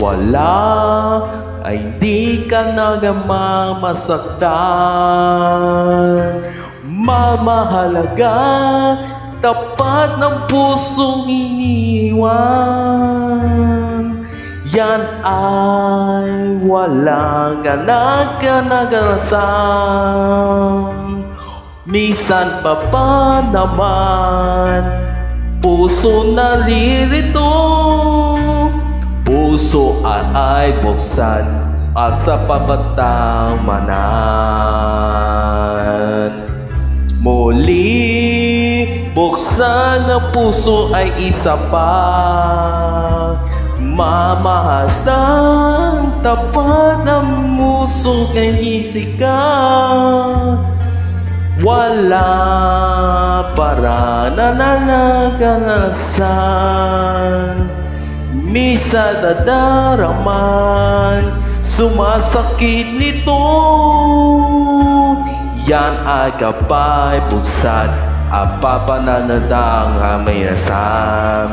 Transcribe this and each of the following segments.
wala ay di ka nagmamasaktan. Mamahalaga, tapat ng pusong iniwan. Yan ay walang ganag-ganag-alasan. Minsan pa naman, puso nalilito. Puso ay buksan at sa pabatamanan. Muli, buksan ang puso ay isa pa. Mamahas ng tapat ng musong ay isika. Wala para nananagalasan. Misa dadaraman, sumasakit nito. Yan ay kapay buksan at papananadang hamayasam.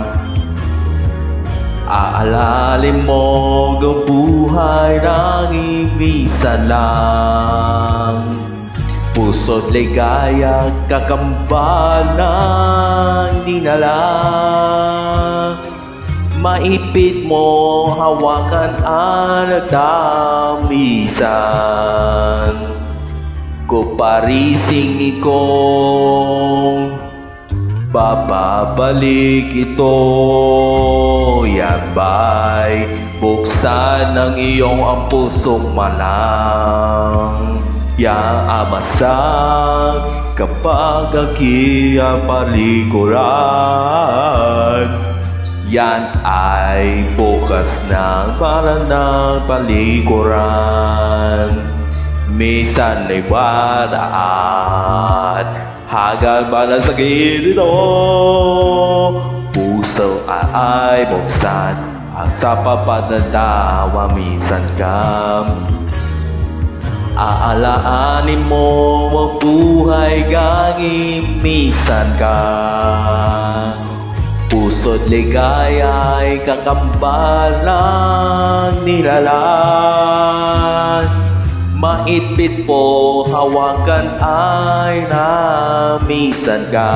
Aalala mo ang buhay ng ibisa lang. Puso't ligaya, kakambal ng dinala. Maipit mo, hawakan ang nagdamisan. Kuparising ikong bababalik ito. Yan ba'y buksan ng iyong ang pusong malang. Yang amasang kapag aking palikuran. Yan ay bukas ng parang ng palikuran. Minsan ay wadaan, hanggang ba na sakit ito. Puso ay buksan, ang sa papanatawa minsan ka. Aalaanin mo ang buhay ganging minsan ka. Puso't ligaya ay kakambal ng nilalang. Maitpit po, hawakan ay namisan ka.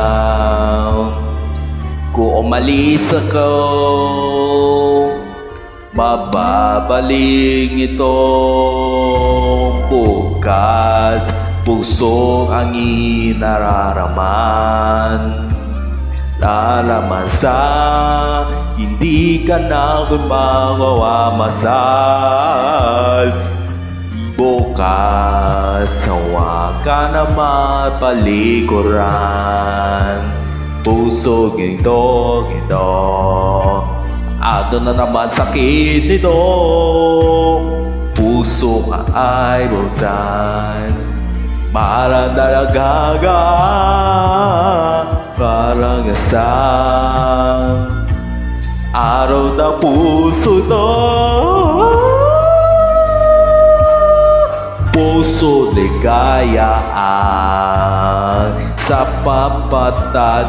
Kung umalis ako, mababaling ito. Bukas, puso ang inararaman. Lalaman sa hindi ka na mawawamasal. Bukas, hawakan na mapalikuran. Puso ginto. Ato na naman sakit nito. Puso ay buksan, parang dalagaga, parang asang araw na puso to. Puso ligayaan sa papatat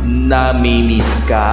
namimiss ka.